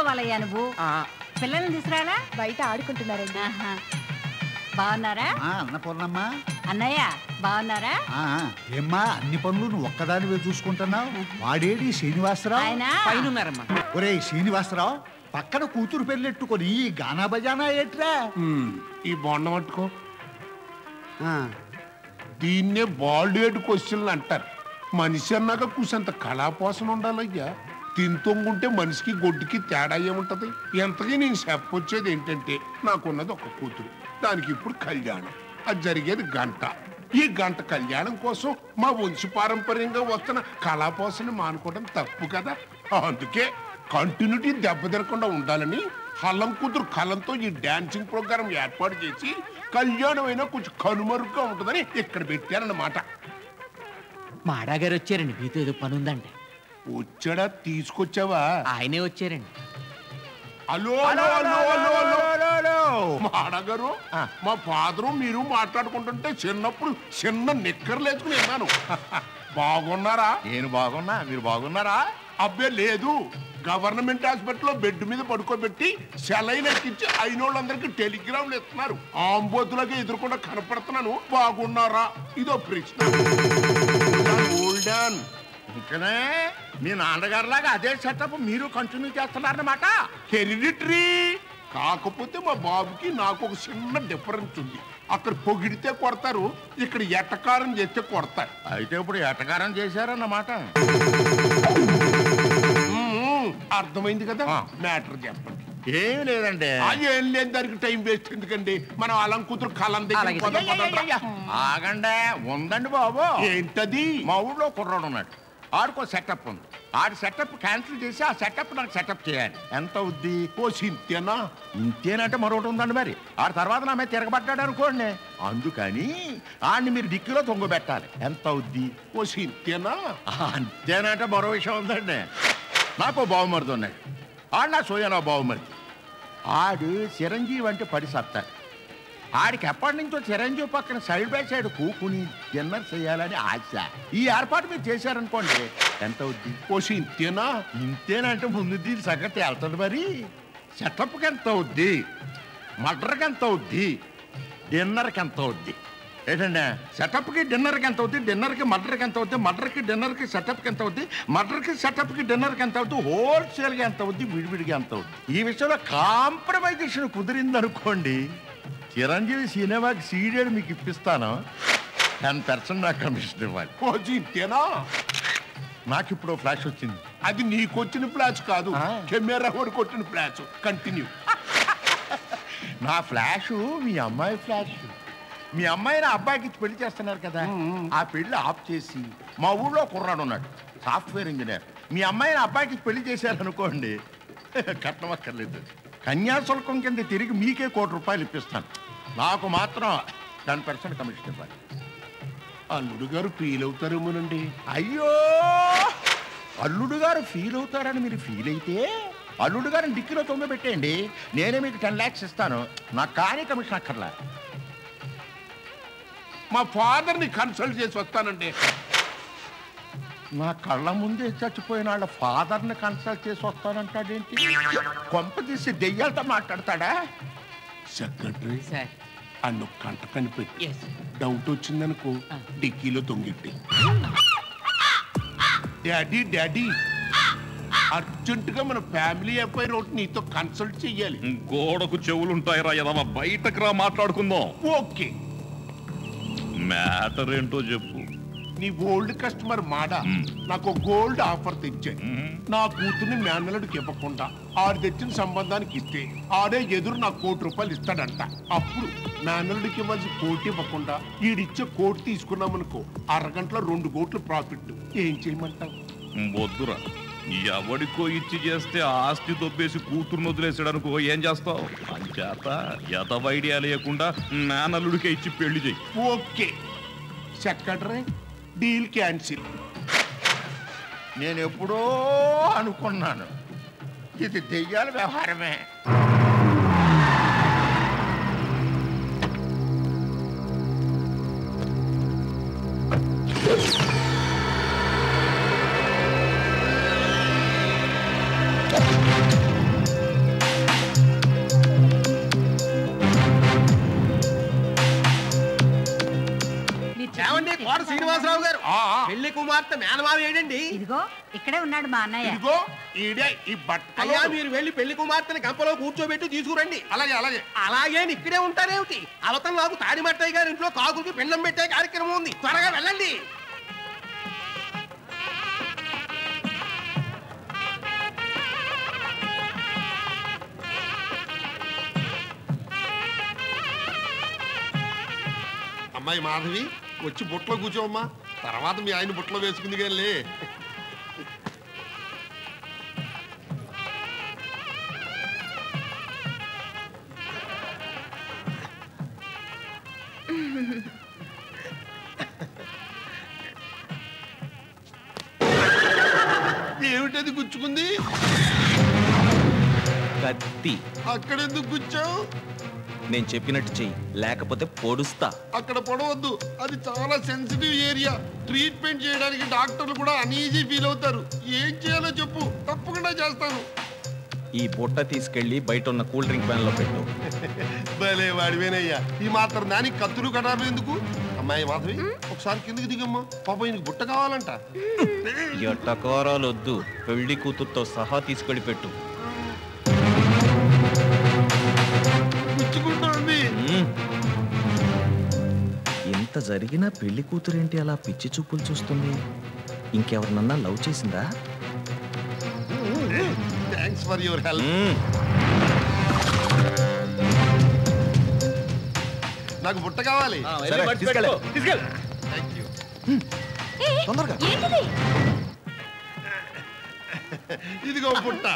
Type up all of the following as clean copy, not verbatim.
చూసుకోవాలయ్యా నువ్వు. పిల్లల్ని తీసుకురాలా? బయట ఆడుకుంటున్నారండి. బాగున్నారా అన్నపూర్ణమ్మ? అన్నయ్య బాగున్నారా? ఏమ్మా అన్ని పనులు నువ్వు ఒక్కదానివే చూసుకుంటున్నావు? వాడేడి శ్రీనివాసరావు? ఒరే శ్రీనివాసరావు, పక్కన కూతురు పెళ్ళెట్టుకొని ఈ గానా బజానా ఏట్రా? ఈ బొండ పట్టుకో. దీన్నే బాల్డేడ్ క్వశ్చన్లు అంటారు. మనిషి అన్నాక కూసంత కళాపోసన ఉండాలయ్యా. తింతొంగుంటే మనిషికి గొడ్డుకి తేడా ఏముంటది? ఎంతకీ నేను చెప్పొచ్చేది ఏంటంటే, నాకున్నది ఒక కూతురు, దానికి ఇప్పుడు కళ్యాణం. అది జరిగేది గంట. ఈ గంట కళ్యాణం కోసం మా వంశ పారంపర్యంగా వస్తున్న కళాపోసని మానుకోవడం తప్పు కదా. అందుకే కంటిన్యూటీ దెబ్బతిరకుండా ఉండాలని హల్లం కూతురు కలంతో ఈ డాన్సింగ్ ప్రోగ్రాం ఏర్పాటు చేసి కళ్యాణం అయినా కొంచెం కనుమరుగ్గా ఉంటుందని ఇక్కడ పెట్టారన్నమాట. మాడాగారు వచ్చారండి, మీతో ఏదో పని ఉందండి. వచ్చాడా? తీసుకొచ్చావా? ఆయనే వచ్చారండి. మాడగారు, మా ఫాదరు మీరు మాట్లాడుకుంటుంటే చిన్నప్పుడు చిన్న నిక్కర్లు వేసుకుని విన్నాను. బాగున్నారా? నేను బాగున్నా, మీరు బాగున్నారా? అబ్బే లేదు, గవర్నమెంట్ హాస్పిటల్లో బెడ్ మీద పడుకోబెట్టి సెలైన్ ఎక్కించి అయినోళ్ళందరికీ టెలిగ్రామ్లు ఇస్తున్నారు. ఆంబోతులకి ఎదురుకుండా కనపడుతున్నాను. బాగున్నారా? ఇదో ప్రశ్న. ఇంకనే మీ నాన్నగారులాగా అదే సెటప్ మీరు కంటిన్యూ చేస్తున్నారన్నమాట. హెరిడిటరీ. కాకపోతే మా బాబుకి నాకు ఒక చిన్న డిఫరెన్స్ ఉంది. అక్కడ పొగిడితే కొడతారు, ఇక్కడ ఎటకారం చేస్తే కొడతారు. అయితే ఇప్పుడు ఎటకారం చేశారన్నమాట. అర్థమైంది కదా? మ్యాటర్ చెప్పండి. ఏం లేదండి. ఏం లేదు, దానికి టైం వేస్ట్ ఎందుకండి? మనం అలం కూతురు కలం దగ్గర. ఆగండి, ఉందండి బాబు. ఏంటది? మా ఊళ్ళో కుర్రాడు ఉన్నాడు, ఆడికో సెటప్ ఉంది. ఆడి సెటప్ క్యాన్సిల్ చేసి ఆ సెటప్ నాకు సెటప్ చేయాలి. ఎంత అవుద్ది? ఓ ఇంతేనా? ఇంతేనంటే మరొకటి ఉందండి. మరి ఆ తర్వాత నా మీద తిరగబడ్డాడు అనుకోండి, అందుకని ఆడిని మీరు డిక్కీలో తొంగబెట్టాలి. ఎంత అవుద్ది? ఓ ఇంతేనా? అంతేనంటే మరో విషయం ఉందండి. నాకు బావుమరిది ఉన్నాడు, ఆడు నా సోయనా బావుమరిది. ఆడు చిరంజీవి అంటే పడి సత్తారు. ఆడికి ఎప్పటి నుంచో చిరంజీవి పక్కన సైడ్ బై సైడ్ కూకుని డిన్నర్ చేయాలని ఆశ. ఈ ఏర్పాటు మీరు చేశారనుకోండి, ఎంత అవుద్ది? ఓ ఇంతేనా? ఇంతేనంటే ముందు దీని సంగతి వెళ్తుంది. మరి సెటప్కి ఎంత అవుద్ది, మర్డర్కి ఎంత అవుద్ది, డిన్నర్కి ఎంత అవుద్ది? ఏంటండి, సెటప్కి డిన్నర్కి ఎంత అవుద్ది, డిన్నర్కి మర్డర్కి ఎంత అవుద్ది, మర్డర్కి డిన్నర్కి సెటప్కి ఎంత అవుద్ది, మర్డర్కి సెటప్కి డిన్నర్కి ఎంత అవుద్ది, హోల్సేల్గా ఎంత అవుద్ది, విడివిడిగా ఎంత అవుద్ది? ఈ విషయంలో కాంప్రమైజేషన్ కుదిరింది అనుకోండి, చిరంజీవి సినిమాకి సీడెడ్ మీకు ఇప్పిస్తాను. 10% నాకు కమిషన్ ఇవ్వాలి. ఇంతేనా? నాకు ఇప్పుడు ఫ్లాష్ వచ్చింది. అది నీకు వచ్చిన ఫ్లాష్ కాదు, కెమెరా కూడా కొట్టిన ఫ్లాష్. కంటిన్యూ. నా ఫ్లాషు మీ అమ్మాయి ఫ్లాష్. మీ అమ్మాయిని అబ్బాయికి ఇచ్చి పెళ్లి చేస్తున్నారు కదా, ఆ పెళ్లి ఆఫ్ చేసి మా ఊళ్ళో కుర్రాడు ఉన్నాడు, సాఫ్ట్వేర్ ఇంజనీర్. మీ అమ్మాయిని అబ్బాయికి పెళ్లి చేశారనుకోండి, కట్నం అక్కర్లేదు, కన్యాశుల్కం కింద తిరిగి మీకే ₹1 కోటి ఇప్పిస్తాను. నాకు మాత్రం 10% కమిషన్ ఇవ్వాలి. అల్లుడు గారు ఫీల్ అవుతారేమోనండి. అయ్యో, అల్లుడు గారు ఫీల్ అవుతారని మీరు ఫీల్ అయితే అల్లుడు గారిని డిక్కీలో తొంగబెట్టేయండి, నేనే మీకు 10 lakhs ఇస్తాను. నాకు కానీ కమిషన్ అక్కర్లా. మా ఫాదర్ని కన్సల్ట్ చేసి వస్తానండి. నా కళ్ళ ముందే చచ్చిపోయిన వాళ్ళ ఫాదర్ని కన్సల్ట్ చేసి వస్తానంటాడేంటి? కొంప తీసి దెయ్యాలతో మాట్లాడతాడా? సెక్రటరీ అన్ను కంట కనిపెట్టి డౌట్ వచ్చిందనుకో, డిక్కీలో తొంగిట్టి, డాడీ డాడీ అర్జెంటుగా మన ఫ్యామిలీ ఎఫ్ఐఆర్ ఒకటి నీతో కన్సల్ట్ చెయ్యాలి. గోడకు చెవులుంటాయిరా ఎదవా, బయటకు రా మాట్లాడుకుందాం. ఓకే, మ్యాటర్ ఏంటో చెప్పు. నీ ఓల్డ్ కస్టమర్ మాడా నాకు గోల్డ్ ఆఫర్ తెచ్చాడు. నా కూతుర్ని మేనల్లుడికి ఇవ్వకుండా ఆడు తెచ్చిన సంబంధానికి ఇస్తే ఆడే ఎదురు నాకు ₹1 కోటి ఇస్తాడంట. అప్పుడు మేనల్లుడికి ఇవ్వాల్సి ₹1 కోటి ఇవ్వకుండా ఈడిచ్చే ₹1 కోటి తీసుకున్నామనుకో, అరగంటలో ₹2 కోట్లు ప్రాఫిట్. ఏం చేయమంటావు? వద్దురా, ఎవడికో ఇచ్చి చేస్తే ఆస్తి దొబ్బేసి కూతురును వదిలేసాడనుకో, ఏం చేస్తావు? అంచేత ఎదవ ఐడియా లేకుండా మేనల్లుడికే ఇచ్చి పెళ్లి చెయ్యి. Okay secretary, deal cancel. నేను ఎప్పుడో అనుకున్నాను ఇది దెయ్యాల వ్యవహారమే. కోట శ్రీనివాసరావు గారు పెళ్లి కుమార్తె మేనమావ ఏడండి? ఇదిగో ఇక్కడే ఉన్నాడు మా అన్నయ్య. ఇదిగో ఈడే ఈ బట్టలు. మీరు వెళ్ళి పెళ్లి కుమార్తెని కంపలో కూర్చోబెట్టి తీసుకురండి. అలాగే అలాగే అలాగే ఇక్కడే ఉంటారేమిటి? అవతల నాకు తాడిమట్టయ్య గారి ఇంట్లో కాకులకి పిండం పెట్టే కార్యక్రమం ఉంది, త్వరగా వెళ్ళండి. అమ్మాయి మాధవి వచ్చి బుట్టలో కూర్చోమ్మా, తర్వాత మీ ఆయన బుట్టలో వేసుకుంది కానీ. ఏమిటది గుచ్చుకుంది? కత్తి. అక్కడెందుకు గుచ్చావు? నేను చెప్పినట్టు చెయ్యి, లేకపోతే పొడుస్తా. అక్కడ పొడవద్దు, అది చాలా సెన్సిటివ్ ఏరియా. ట్రీట్మెంట్ చేయడానికి డాక్టర్లు కూడా అనీజీ ఫీల్ అవుతారు. ఏం చేయాలో చెప్పు, తప్పకుండా చేస్తాను. ఈ బుట్ట తీసుకెళ్లి బయట ఉన్న కూల్ డ్రింక్ వ్యాన్ లో పెట్టు. భలే వాడివేనయ్యా, ఈ మాత్రం దానికి కత్తులు కటారు ఎందుకు? అమ్మాయి మాధవి ఒకసారి కిందకి దిగమ్మా, పాప ఈయనకి బుట్ట కావాలంట. ఎట్టకారాలు వద్దు, పెళ్లి కూతురుతో సహా తీసుకెళ్లి పెట్టు. ఇంత జరిగినా పెళ్లి కూతురేంటి అలా పిచ్చి చూపులు చూస్తుంది? ఇంకెవరినన్నా లవ్ చేసిందా? Thanks for your help. నాకు బుట్ట కావాలి. ఇదిగో బుట్ట.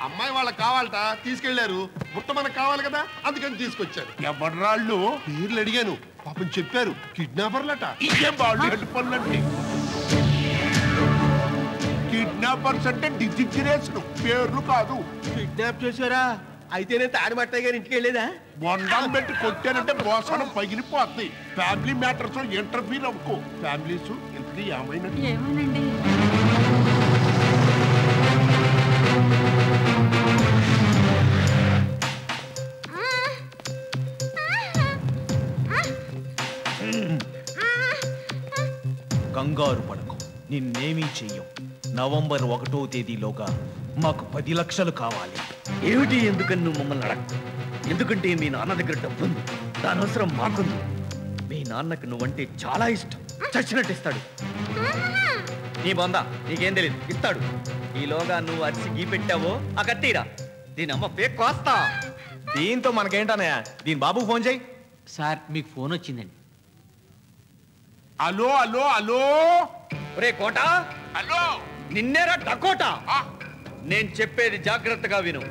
అమ్మాయి వాళ్ళకి కావాలట, తీసుకెళ్లారు. బుట్ట మనకు కావాలి కదా, అందుకని తీసుకొచ్చారు. ఎవరాళ్ళు? పేర్లు అడిగాను, పాపం చెప్పారు కిడ్నాపర్లట. ఇదే బాల్డ్ పనులండి. కిడ్నాపర్స్ అంటే డిజిగ్రేషన్, పేర్లు కాదు. కిడ్నాప్ చేశారా? అయితే నేను తాడిమట్టయ్య గారి ఇంటికి వెళ్ళేదా? బొండం పెట్టి కొట్టానంటే మోసనం పగిలిపోద్ది. ఫ్యామిలీ మ్యాటర్స్ ఇంటర్ఫీర్ అవ్వకు. ఫ్యామిలీస్ ఇంతకీ ఏమైనట్టు? ఏమోనండి. కంగారు పడకు, నిన్నేమీ చెయ్యం. నవంబర్ 1వ తేదీలోగా మాకు 10 లక్షలు కావాలి. ఏమిటి ఎందుకని నువ్వు మమ్మల్ని అడగకు? ఎందుకంటే మీ నాన్న దగ్గర డబ్బుంది, దాని అవసరం మాకుంది. మీ నాన్నకు నువ్వంటే చాలా ఇష్టం, చచ్చినట్టు ఇస్తాడు. నీ బొందా, నీకేం తెలియదు, ఇస్తాడు. ఈలోగా నువ్వు అరిసి గీ పెట్టావో ఆ కత్తిరా, దీని అమ్మ పేక్ కోస్తా. దీంతో మనకేంటనయ్య? దీని బాబు ఫోన్ చేయి. సార్ మీకు ఫోన్ వచ్చిందండి. Hello hello hello. ఒరే కోట, హలో. నిన్నేరా డకోటా. నేను చెప్పేది జాగ్రత్తగా విను.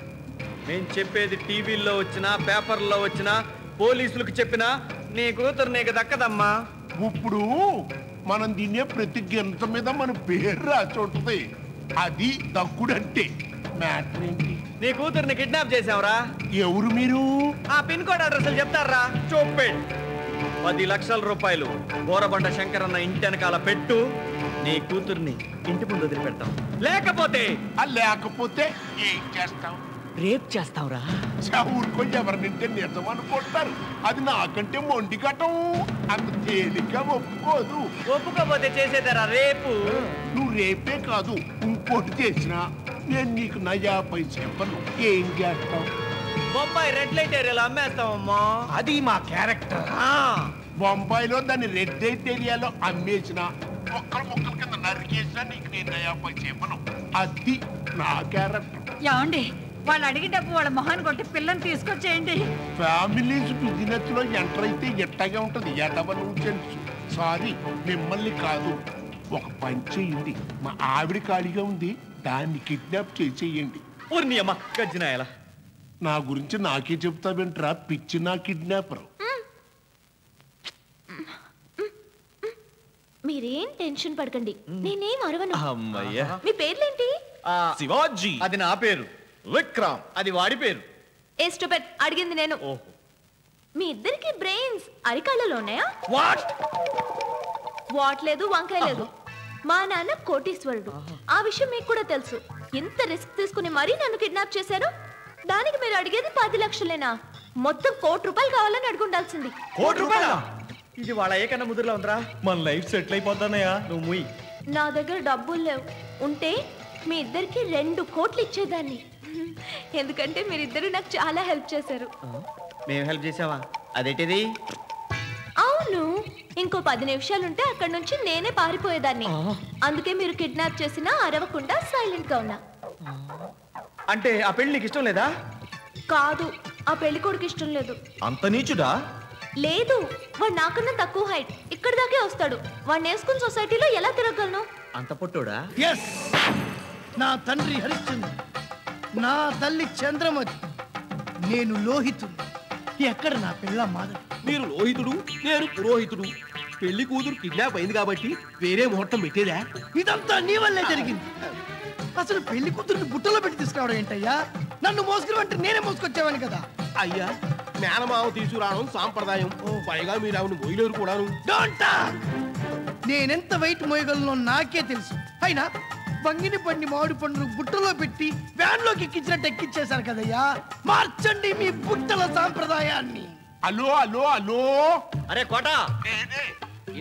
నేను చెప్పేది టీవీల్లో వచ్చినా పేపర్లో వచ్చినా పోలీసులకు చెప్పినా నీ కూతురు నీకు దక్కదమ్మా. ఇప్పుడు మనం తినే ప్రతి గింత మీద మన పేరు రాసి ఉంటుంది. అది దక్కుడంటే. మ్యాటర్ ఏంటి? నీ కూతుర్ని కిడ్నాప్ చేసావురా. ఎవరు మీరు? ఆ పిన్ కోడ్ అడ్రస్లు చెప్తారా? చూపెట్. 10 లక్షల రూపాయలు బోరబండ శంకరన్న ఇంటి వెనకాల పెట్టు. నీ కూతుర్ని ఇంటి ముందు వదిలిపెడతాం. లేకపోతే లేకపోతే ఏం చేస్తాం? రేప్ చేస్తావురా. ఊరుకొని ఎవరినింటే నిజం అనుకుంటారు. అది నాకంటే మొండి కట్టం, అంత తేలిగ్గా ఒప్పుకోదు. ఒప్పుకోపోతే చేసేదారా రేపు? నువ్వు రేపే కాదు, ఇంకోటి చేసినా నేను నీకు నయా పైసా ఇవ్వను. ఏం చేస్తావు? బొంబాయి రెడ్ లైట్ ఏరియాలో అమ్మేస్తావమ్మా. అది మా క్యారెక్టర్. బొంబాయిలో దాన్ని రెడ్ లైట్ ఏరియాలో అమ్మేసిన మొక్కల కింద నరికేసినా నీకు నేను నయా పైసా ఇవ్వను. అది నా క్యారెక్టర్. ఏమండి, వాళ్ళు అడిగి డబ్బు వాళ్ళ మొహాన్ని కొట్టి పిల్లని తీసుకొచ్చేయండి. ఫ్యామిలీస్ బిజినెస్ లో ఎంటర్ అయితే ఎట్టగా ఉంటది. సారీ, మిమ్మల్ని కాదు. ఒక పని చేయండి, మా ఆవిడ ఖాళీగా ఉంది, దాన్ని కిడ్నాప్ చేసేయండి. నా గురించి నాకే చెప్తావేంట్రా పిచ్చి నా కిడ్నాపర్. మీరేం టెన్షన్ పడకండి, నేనేం అరవను. అమ్మయ్యా. మీ పేర్లేంటి? శివాజీ. అది నా పేరు. విక్రమ్. అది వాడి పేరు. ఏ స్టూపిడ్, అడిగింది నేను. మీ ఇద్దరికి బ్రెయిన్స్ అరికాళ్ళలో ఉన్నాయా? వాట్ లేదు, వంకాయ లేదు. మా నాన్న కోటీశ్వరుడు, ఆ విషయం మీకు కూడా తెలుసు. ఎంత రిస్క్ తీసుకుని మరీ నన్ను కిడ్నాప్ చేశారు. దానికి మీరు అడిగేది 10 లక్షలేనా? మొత్తం 1 కోటి రూపాయలు కావాలని అడుగుండాల్సింది. 1 కోటి రూపాయలా? ఇది వాళ్ళ ఏకన్నా ముదురులో ఉందిరా. మన లైఫ్ సెటిల్ అయిపోతానయ్యా. నువ్వు ముయ్. నా దగ్గర డబ్బులు లేవు. ఉంటే మీ ఇద్దరికి 2 కోట్లు ఇచ్చేదాన్ని. ఎందుకంటే మీరిద్దరు నాకు చాలా హెల్ప్ చేశారు. మేము హెల్ప్ చేసావా? అదేంటిది? అవును, ఇంకో 10 నిమిషాలుంటే అక్కడ నుంచి నేనే పారిపోయేదాన్ని. అందుకే మీరు కిడ్నాప్ చేసినా అరవకుండా సైలెంట్ గా ఉన్నా. అంటే ఆ పెళ్లి నీకు ఇష్టం లేదా? కాదు, ఆ పెళ్లి కొడుకు ఇష్టం లేదు. అంత నీచుడా? లేదు, వాడు నాకన్నా తక్కువ హైట్. ఇక్కడ దాకే వస్తాడు. వాడిని వేసుకుని సొసైటీలో ఎలా తిరగలను? అంత పొట్టోడా? ఎస్, నా తండ్రి హరిశ్చంద్ర, నా తల్లి చంద్రమతి, నేను లోహితుడు. ఎక్కడ నా పిల్ల మాధవి? మీరు లోహితుడు, నేను పురోహితుడు. పెళ్లి కూతురు కిడ్నాప్ అయింది కాబట్టి వేరే ముహూర్తం పెట్టేదా? ఇదంతా నీ వల్లే జరిగింది. అసలు పెళ్లి కూతురుని బుట్టలో పెట్టి తీసుకురావడం ఏంటయ్యా? నన్ను మోసుకుని అంటే నేనే మోసుకొచ్చేవాని కదా. అయ్యా, మేనమావ తీసుకురావడం సాంప్రదాయం. పైగా మీరు ఆవిడ మోయలేరు కూడాను. నేనెంత వెయిట్ మోయగలను నాకే తెలుసు. అయినా బంగిని పండి మామిడి పండును బుట్టలో పెట్టి వ్యాన్ లోకి ఎక్కించినట్టు ఎక్కించేశారు కదయ్యా. మార్చండి మీ బుట్టల సాంప్రదాయాన్ని. అలో అలో అలో. అరే కోట,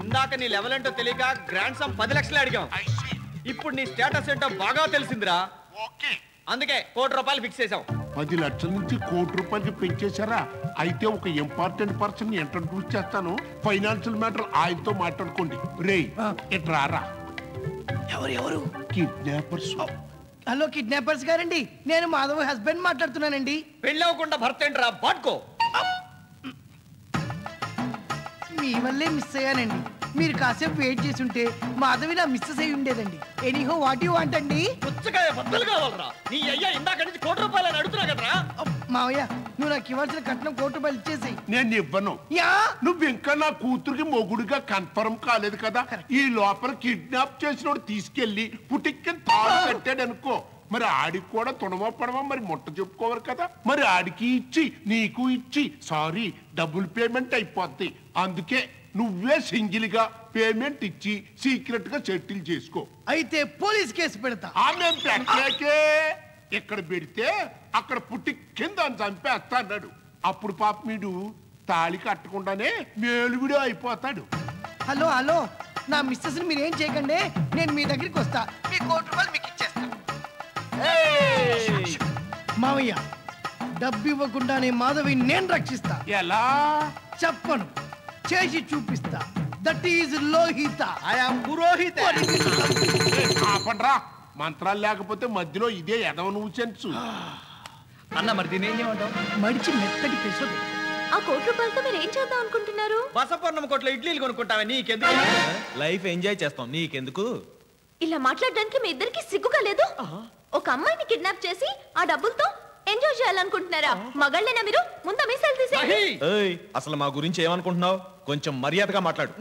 ఇందాక నీ లెవెల్ ఏంటో తెలియక గ్రాండ్ సమ్ 10 లక్షలు అడిగాం. ఇప్పుడు నీ స్టేటస్ ఏంటో బాగా తెలిసిందిరా. అందుకే ₹1,00,00,000 ఫిక్స్ చేసాం. 10 లక్షల నుంచి ₹1,00,00,000 పెంచేశారా? అయితే ఒక ఇంపార్టెంట్ పర్సన్ ఇంట్రడ్యూస్ చేస్తాను. ఫైనాన్షియల్ మ్యాటర్ ఆయనతో మాట్లాడుకోండి. రే ఇట్రారా. ఎవరు? కిడ్నాపర్స్. హలో కిడ్నాపర్స్ గారండి, నేను మాధవ్ హస్బెండ్ మాట్లాడుతున్నానండి. పెళ్ళి అవ్వకుండా భర్త ఏంట్రా బాట్కో. మీ వల్లే మిస్ అయ్యానండి. మీరు కాసేపు వెయిట్ చేసి ఉంటే మాధవి నా మిస్సెస్ అయి ఉండేదండి. ఎనీహో వాట్ యు వాంట్ అండి? పుచ్చకాయ బద్దలు కావాలరా. నీ అయ్యా ఇందాక నుంచి ₹1,00,00,000 అని అడుగుతున్నా కదరా. మావయ్య, నువ్వు నాకు ఇవ్వాల్సిన కట్నం ₹1,00,00,000 ఇచ్చేసి. నేను ఇవ్వను. నువ్వు ఇంకా నా కూతురికి మొగుడుగా కన్ఫర్మ్ కాలేదు కదా. ఈ లోపల కిడ్నాప్ చేసినోడు తీసుకెళ్లి పుటిక్కని తాడు కట్టాడు అనుకో, మరి ఆడికి కూడా తుడమ పడమ మరి ముట్ట చెప్పుకోవాలి కదా. మరి ఆడికి ఇచ్చి నీకు ఇచ్చి సారీ డబుల్ పేమెంట్ అయిపోద్ది. అందుకే నువ్వే సింగిల్ గా పేమెంట్ ఇచ్చి సీక్రెట్ గా సెటిల్ చేసుకో. అయితే పోలీస్ కేసు పెడతా. ఆమె పెట్టలేకే. ఇక్కడ పెడితే అక్కడ పుట్టి కింద చంపేస్తా అన్నాడు. అప్పుడు పాప మీడు తాళి కట్టకుండానే మేలువిడే అయిపోతాడు. హలో, నా మిస్సెస్ ని మీరేం చేయకండి. నేను మీ దగ్గరికి వస్తా. మీ ₹1,00,00,000 మీకు ఇచ్చేస్తా. మావయ్య, డబ్బు ఇవ్వకుండానే మాధవి నేను రక్షిస్తా. ఎలా చెప్పను, చేసి చూపిస్తా. That is Lohitha. ఐయామ్ పురోహిత. ఆపండ్రా, మంత్రాలు లేకపోతే మధ్యలో ఇదే ఎదవ నువ్వు చెంచు. అన్న మరి దీని ఏం చేయమంటావు? మడిచి మెత్తటి పెసలు. ఆ ₹1,00,00,000 మీరు ఏం చేద్దాం అనుకుంటున్నారు? బసపూర్ణం కొట్లో ఇడ్లీలు కొనుక్కుంటావా? నీకెందుకు? లైఫ్ ఎంజాయ్ చేస్తాం, నీకెందుకు? ఇలా మాట్లాడడానికి మీ ఇద్దరికి సిగ్గుగా లేదు? ఒక అమ్మాయిని కిడ్నాప్ చేసి ఆ డబ్బులతో ఎంజాయ్ చేయాలనుకుంటున్నారా? మగాళ్ళేనా మీరు? ముందు మీసాలు తీసేయండి. ఏయ్, అసలు మా గురించి ఏమనుకుంటున్నావు? కొంచెం మర్యాదగా మాట్లాడు.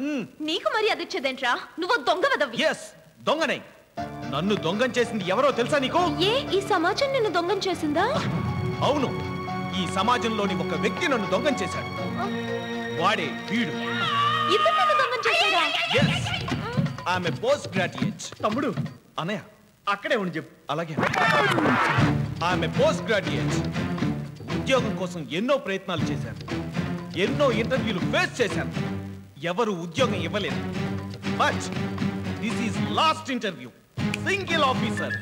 నీకు మర్యాద ఇచ్చేదేంట్రా? నువ్వు దొంగవదవి. ఎస్, దొంగనే. నన్ను దొంగం చేసింది ఎవరో తెలుసా నీకు? ఏ ఈ సమాజం నిన్ను దొంగం చేసిందా? అవును, ఈ సమాజంలోని ఒక వ్యక్తి నన్ను దొంగం చేశాడు. వాడే వీడు. ఇతను నన్ను దొంగం చేశాడా? ఎస్, ఆమె పోస్ట్ గ్రాడ్యుయేట్. తమ్ముడు అన్నయ్య అక్కడే ఉండి చెప్పు. అలాగే. ఆమె పోస్ట్ గ్రాడ్యుయేట్. ఉద్యోగం కోసం ఎన్నో ప్రయత్నాలు చేశారు, ఎన్నో ఇంటర్వ్యూలు ఫేస్ చేశారు. ఎవరు ఉద్యోగం ఇవ్వలేదు. But this is lost interview. Single officer.